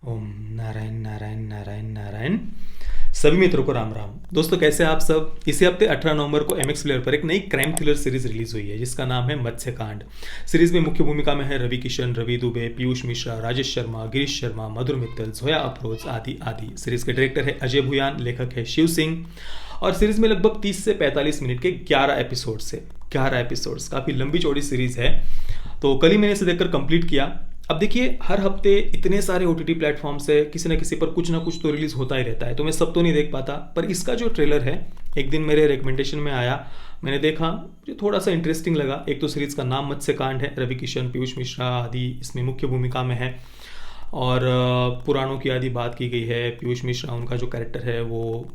ओम नारायण नारायण नारायण नारायण। सभी मित्रों को राम राम। दोस्तों, कैसे हैं आप सब। इसी हफ्ते 18 नवंबर को एमएक्स प्लेयर पर एक नई क्राइम थ्रिलर सीरीज रिलीज हुई है जिसका नाम है मत्स्यकांड। सीरीज में मुख्य भूमिका में है रवि किशन, रवि दुबे, पीयूष मिश्रा, राजेश शर्मा, गिरीश शर्मा, मधुर मित्तल, जोया अफरोज आदि आदि। सीरीज के डायरेक्टर है अजय भुयान, लेखक है शिव सिंह। और सीरीज में लगभग 30 से 45 मिनट के 11 एपिसोड्स है। 11 एपिसोड्स काफ़ी लंबी चौड़ी सीरीज है। तो कल ही मैंने इसे देखकर कंप्लीट किया। अब देखिए, हर हफ्ते इतने सारे ओटीटी प्लेटफॉर्म से किसी न किसी पर कुछ ना कुछ तो रिलीज होता ही रहता है, तो मैं सब तो नहीं देख पाता। पर इसका जो ट्रेलर है, एक दिन मेरे रिकमेंडेशन में आया, मैंने देखा, मुझे थोड़ा सा इंटरेस्टिंग लगा। एक तो सीरीज का नाम मत्स्यकांड है, रवि किशन, पीयूष मिश्रा आदि इसमें मुख्य भूमिका में है। और पुराणों की आदि बात की गई है। पीयूष मिश्रा उनका जो कैरेक्टर है वो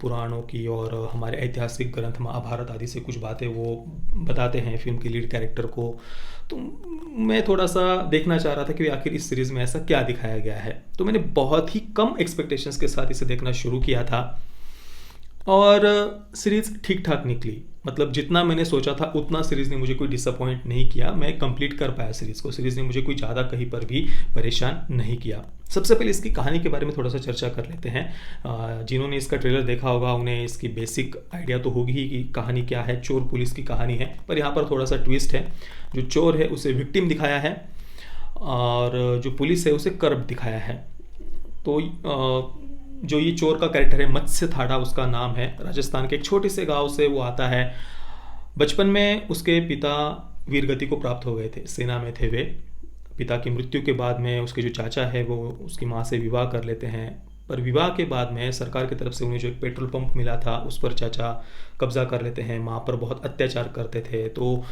पुराणों की और हमारे ऐतिहासिक ग्रंथ महाभारत आदि से कुछ बातें वो बताते हैं फिल्म के लीड कैरेक्टर को। तो मैं थोड़ा सा देखना चाह रहा था कि आखिर इस सीरीज़ में ऐसा क्या दिखाया गया है। तो मैंने बहुत ही कम एक्सपेक्टेशंस के साथ इसे देखना शुरू किया था और सीरीज़ ठीक ठाक निकली। मतलब जितना मैंने सोचा था उतना सीरीज़ ने मुझे कोई डिसअपॉइंट नहीं किया। मैं कंप्लीट कर पाया सीरीज़ को। सीरीज़ ने मुझे कोई ज़्यादा कहीं पर भी परेशान नहीं किया। सबसे पहले इसकी कहानी के बारे में थोड़ा सा चर्चा कर लेते हैं। जिन्होंने इसका ट्रेलर देखा होगा उन्हें इसकी बेसिक आइडिया तो होगी ही कि कहानी क्या है। चोर पुलिस की कहानी है, पर यहाँ पर थोड़ा सा ट्विस्ट है। जो चोर है उसे विक्टिम दिखाया है और जो पुलिस है उसे करप्ट दिखाया है। तो जो ये चोर का कैरेक्टर है, मत्स्य थाड़ा उसका नाम है, राजस्थान के एक छोटे से गांव से वो आता है। बचपन में उसके पिता वीरगति को प्राप्त हो गए थे, सेना में थे वे। पिता की मृत्यु के बाद में उसके जो चाचा है वो उसकी माँ से विवाह कर लेते हैं। पर विवाह के बाद में सरकार की तरफ से उन्हें जो एक पेट्रोल पंप मिला था उस पर चाचा कब्जा कर लेते हैं। माँ पर बहुत अत्याचार करते थे। तो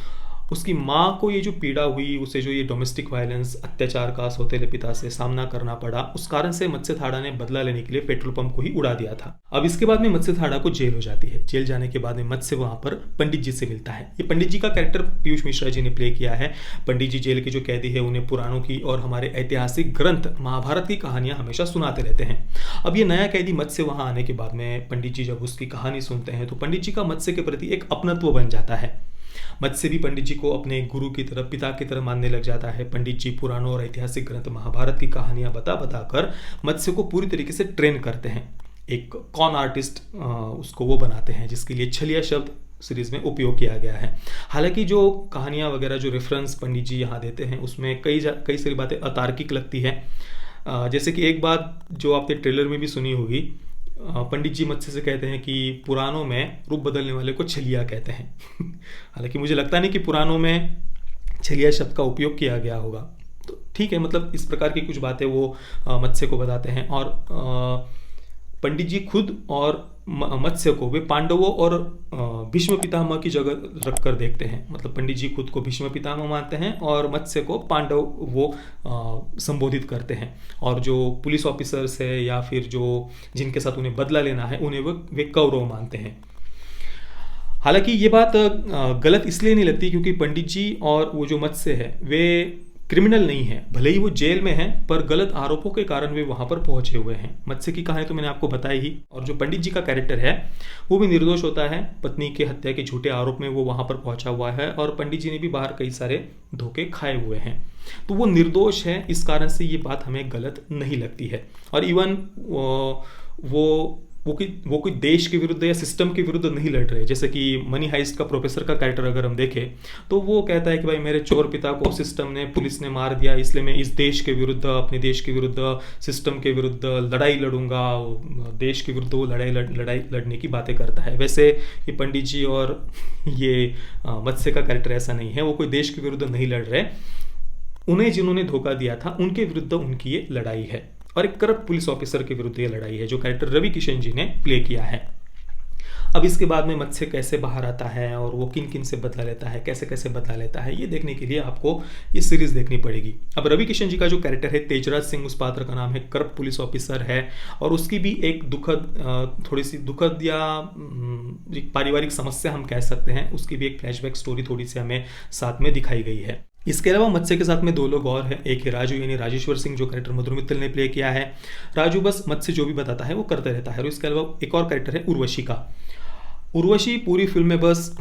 उसकी माँ को ये जो पीड़ा हुई, उसे जो ये डोमेस्टिक वायलेंस, अत्याचार का सौतेले पिता से सामना करना पड़ा, उस कारण से मत्स्य थाड़ा ने बदला लेने के लिए पेट्रोल पंप को ही उड़ा दिया था। अब इसके बाद में मत्स्य थाड़ा को जेल हो जाती है। जेल जाने के बाद में मत्स्य वहां पर पंडित जी से मिलता है। ये पंडित जी का कैरेक्टर पीयूष मिश्रा जी ने प्ले किया है। पंडित जी जेल के जो कैदी है उन्हें पुराणों की और हमारे ऐतिहासिक ग्रंथ महाभारत की कहानियां हमेशा सुनाते रहते हैं। अब ये नया कैदी मत्स्य वहां आने के बाद में पंडित जी जब उसकी कहानी सुनते हैं तो पंडित जी का मत्स्य के प्रति एक अपनत्व बन जाता है। मत्स्य भी पंडित जी को अपने गुरु की तरह, पिता की तरह मानने लग जाता है। पंडित जी पुराणों और ऐतिहासिक ग्रंथ महाभारत की कहानियां बता बता कर मत्स्य को पूरी तरीके से ट्रेन करते हैं। एक कॉन आर्टिस्ट उसको वो बनाते हैं, जिसके लिए छलिया शब्द सीरीज में उपयोग किया गया है। हालांकि जो कहानियां वगैरह जो रेफरेंस पंडित जी यहाँ देते हैं उसमें कई सारी बातें अतार्किक लगती है। जैसे कि एक बात जो आपने ट्रेलर में भी सुनी होगी, पंडित जी मत्स्य से कहते हैं कि पुराणों में रूप बदलने वाले को छलिया कहते हैं। हालांकि मुझे लगता नहीं कि पुराणों में छलिया शब्द का उपयोग किया गया होगा। तो ठीक है, मतलब इस प्रकार की कुछ बातें वो मत्स्य को बताते हैं। और पंडित जी खुद और मत्स्य को वे पांडवों और भीष्म पितामह की जगह रखकर देखते हैं। मतलब पंडित जी खुद को भीष्म पितामह मानते हैं और मत्स्य को पांडव वो संबोधित करते हैं। और जो पुलिस ऑफिसर्स है या फिर जो जिनके साथ उन्हें बदला लेना है उन्हें वे कौरव मानते हैं। हालांकि ये बात गलत इसलिए नहीं लगती क्योंकि पंडित जी और वो जो मत्स्य है वे क्रिमिनल नहीं है। भले ही वो जेल में है पर गलत आरोपों के कारण वे वहां पर पहुंचे हुए हैं। मत्स्य की कहानी तो मैंने आपको बताई ही। और जो पंडित जी का कैरेक्टर है वो भी निर्दोष होता है। पत्नी के हत्या के झूठे आरोप में वो वहां पर पहुंचा हुआ है और पंडित जी ने भी बाहर कई सारे धोखे खाए हुए हैं। तो वो निर्दोष है, इस कारण से ये बात हमें गलत नहीं लगती है। और इवन वो कोई देश के विरुद्ध या सिस्टम के विरुद्ध नहीं लड़ रहे। जैसे कि मनी हाइस्ट का प्रोफेसर का कैरेक्टर अगर हम देखें तो वो कहता है कि भाई मेरे चोर पिता को सिस्टम ने, पुलिस ने मार दिया, इसलिए मैं इस देश के विरुद्ध, अपने देश के विरुद्ध, सिस्टम के विरुद्ध लड़ाई लड़ूंगा। देश के विरुद्ध वो लड़ाई लड़ने की बातें करता है। वैसे ये पंडित जी और ये मत्स्य का कैरेक्टर ऐसा नहीं है। वो कोई देश के विरुद्ध नहीं लड़ रहे। उन्हें जिन्होंने धोखा दिया था उनके विरुद्ध उनकी ये लड़ाई है और एक करप्ट पुलिस ऑफिसर के विरुद्ध ये लड़ाई है जो कैरेक्टर रवि किशन जी ने प्ले किया है। अब इसके बाद में मत्स्य कैसे बाहर आता है और वो किन किन से बदला लेता है, कैसे कैसे बदला लेता है, ये देखने के लिए आपको ये सीरीज देखनी पड़ेगी। अब रवि किशन जी का जो कैरेक्टर है तेजराज सिंह, उस पात्र का नाम है, करप्ट पुलिस ऑफिसर है और उसकी भी एक थोड़ी सी दुखद या पारिवारिक समस्या हम कह सकते हैं, उसकी भी एक फ्लैशबैक स्टोरी थोड़ी सी हमें साथ में दिखाई गई है। इसके अलावा मत्स्य के साथ में दो लोग और हैं। एक है राजू यानी राजेश्वर सिंह जो कैरेक्टर मधुर मित्तल ने प्ले किया है। राजू बस मत्स्य जो भी बताता है वो करते रहता है। और इसके अलावा एक और कैरेक्टर है उर्वशी का। उर्वशी पूरी फिल्म में बस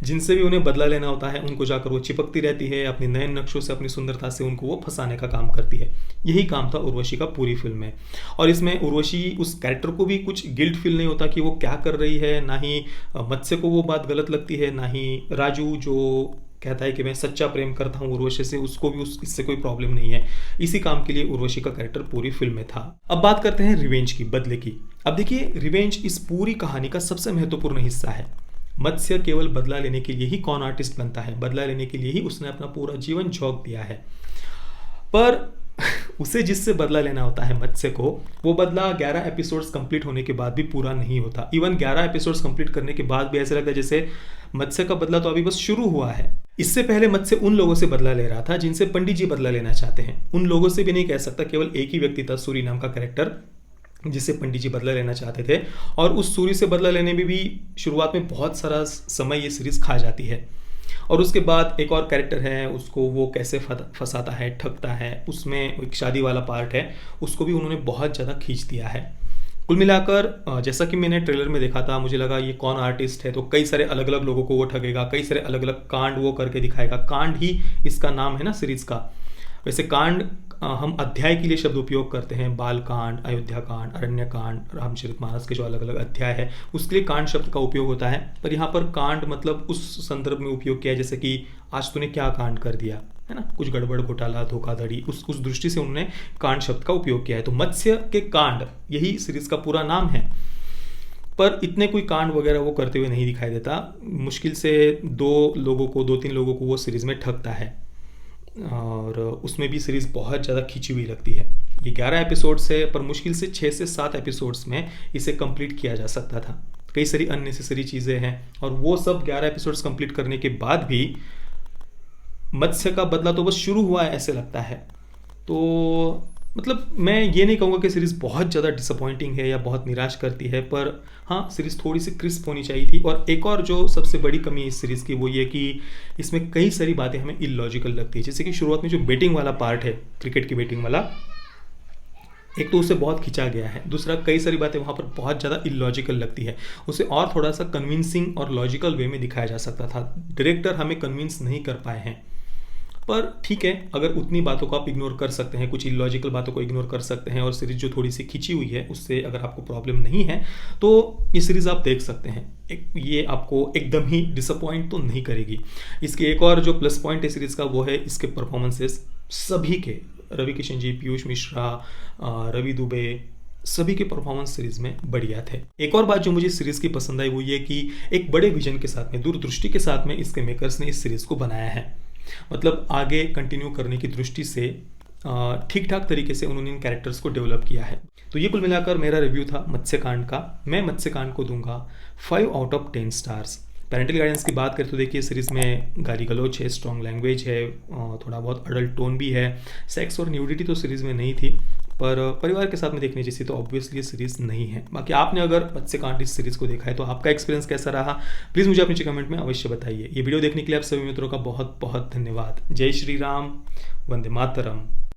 जिनसे भी उन्हें बदला लेना होता है उनको जाकर वो चिपकती रहती है, अपने नए नक्शों से, अपनी सुंदरता से उनको वो फंसाने का काम करती है। यही काम था उर्वशी का पूरी फिल्म में। और इसमें उर्वशी उस कैरेक्टर को भी कुछ गिल्ट फील नहीं होता कि वो क्या कर रही है, ना ही मत्स्य को वो बात गलत लगती है, ना ही राजू जो कहता है कि मैं सच्चा प्रेम करता हूँ उर्वशी से, उसको भी इससे कोई प्रॉब्लम नहीं है। इसी काम के लिए उर्वशी का कैरेक्टर पूरी फिल्म में था। अब बात करते हैं रिवेंज की, बदले की। अब देखिए, रिवेंज इस पूरी कहानी का सबसे महत्वपूर्ण हिस्सा है। मत्स्य केवल बदला लेने के लिए ही कॉन आर्टिस्ट बनता है, बदला लेने के लिए ही उसने अपना पूरा जीवन झोंक दिया है। पर उसे जिससे बदला लेना होता है मत्स्य को, वो बदला 11 एपिसोड्स कंप्लीट होने के बाद भी पूरा नहीं होता। इवन 11 एपिसोड्स कंप्लीट करने के बाद भी ऐसा लगता है जैसे मत्स्य का बदला तो अभी बस शुरू हुआ है। इससे पहले मत्स्य उन लोगों से बदला ले रहा था जिनसे पंडित जी बदला लेना चाहते हैं। उन लोगों से भी नहीं कह सकता, केवल एक ही व्यक्ति था, सूरी नाम का कैरेक्टर, जिससे पंडित जी बदला लेना चाहते थे। और उस सूरी से बदला लेने में भी शुरुआत में बहुत सारा समय ये सीरीज खा जाती है। और उसके बाद एक और कैरेक्टर है, उसको वो कैसे फंसाता है, ठगता है, उसमें एक शादी वाला पार्ट है, उसको भी उन्होंने बहुत ज़्यादा खींच दिया है। कुल मिलाकर जैसा कि मैंने ट्रेलर में देखा था, मुझे लगा ये कौन आर्टिस्ट है, तो कई सारे अलग अलग लोगों को वो ठगेगा, कई सारे अलग अलग कांड वो करके दिखाएगा। कांड ही इसका नाम है ना सीरीज का। वैसे कांड हम अध्याय के लिए शब्द उपयोग करते हैं, बाल कांड, अयोध्या कांड, अरण्य कांड, रामचरितमानस के जो अलग अलग अध्याय है उसके लिए कांड शब्द का उपयोग होता है। पर यहाँ पर कांड मतलब उस संदर्भ में उपयोग किया है जैसे कि आज तूने क्या कांड कर दिया, है ना, कुछ गड़बड़, घोटाला, धोखाधड़ी, उस दृष्टि से उन्होंने कांड शब्द का उपयोग किया है। तो मत्स्य के कांड, यही सीरीज का पूरा नाम है। पर इतने कोई कांड वगैरह वो करते हुए नहीं दिखाई देता। मुश्किल से 2-3 लोगों को वो सीरीज में ठगता है। और उसमें भी सीरीज़ बहुत ज़्यादा खींची हुई लगती है। ये 11 एपिसोड्स है, पर मुश्किल से 6 से 7 एपिसोड्स में इसे कंप्लीट किया जा सकता था। कई सारी अननेसेसरी चीज़ें हैं, और वो सब 11 एपिसोड्स कंप्लीट करने के बाद भी मत्स्य का बदला तो बस शुरू हुआ है ऐसे लगता है। तो मतलब मैं ये नहीं कहूँगा कि सीरीज़ बहुत ज़्यादा डिसअपॉइंटिंग है या बहुत निराश करती है, पर हाँ, सीरीज़ थोड़ी सी क्रिस्प होनी चाहिए थी। और एक और जो सबसे बड़ी कमी है इस सीरीज़ की, वो ये कि इसमें कई सारी बातें हमें इलॉजिकल लगती है। जैसे कि शुरुआत में जो बेटिंग वाला पार्ट है, क्रिकेट की बेटिंग वाला, एक तो उसे बहुत खिंचा गया है, दूसरा कई सारी बातें वहाँ पर बहुत ज़्यादा इलॉजिकल लगती है। उसे और थोड़ा सा कन्विंसिंग और लॉजिकल वे में दिखाया जा सकता था। डायरेक्टर हमें कन्विंस नहीं कर पाए हैं। पर ठीक है, अगर उतनी बातों को आप इग्नोर कर सकते हैं, कुछ इलॉजिकल बातों को इग्नोर कर सकते हैं, और सीरीज जो थोड़ी सी खिंची हुई है उससे अगर आपको प्रॉब्लम नहीं है, तो ये सीरीज़ आप देख सकते हैं। ये आपको एकदम ही डिसअपॉइंट तो नहीं करेगी। इसके एक और जो प्लस पॉइंट है सीरीज़ का, वो है इसके परफॉर्मेंसेस सभी के। रवि किशन जी, पीयूष मिश्रा, रवि दुबे, सभी के परफॉर्मेंस सीरीज में बढ़िया थे। एक और बात जो मुझे सीरीज की पसंद आई वो ये कि एक बड़े विजन के साथ में, दूरदृष्टि के साथ में इसके मेकर्स ने इस सीरीज को बनाया है। मतलब आगे कंटिन्यू करने की दृष्टि से ठीक ठाक तरीके से उन्होंने इन कैरेक्टर्स को डेवलप किया है। तो ये कुल मिलाकर मेरा रिव्यू था मत्स्यकांड का। मैं मत्स्यकांड को दूंगा 5 out of 10 stars. Parental guidance की बात करें तो देखिए, सीरीज में गाली गलौच है, स्ट्रॉन्ग लैंग्वेज है, थोड़ा बहुत अडल्ट टोन भी है। सेक्स और न्यूडिटी तो सीरीज में नहीं थी, पर परिवार के साथ में देखने जैसी तो ऑब्वियसली सीरीज नहीं है। बाकी आपने अगर मत्स्यकांड इस सीरीज को देखा है तो आपका एक्सपीरियंस कैसा रहा, प्लीज़ मुझे अपने कमेंट में अवश्य बताइए। ये वीडियो देखने के लिए आप सभी मित्रों का बहुत बहुत धन्यवाद। जय श्री राम, वंदे मातरम।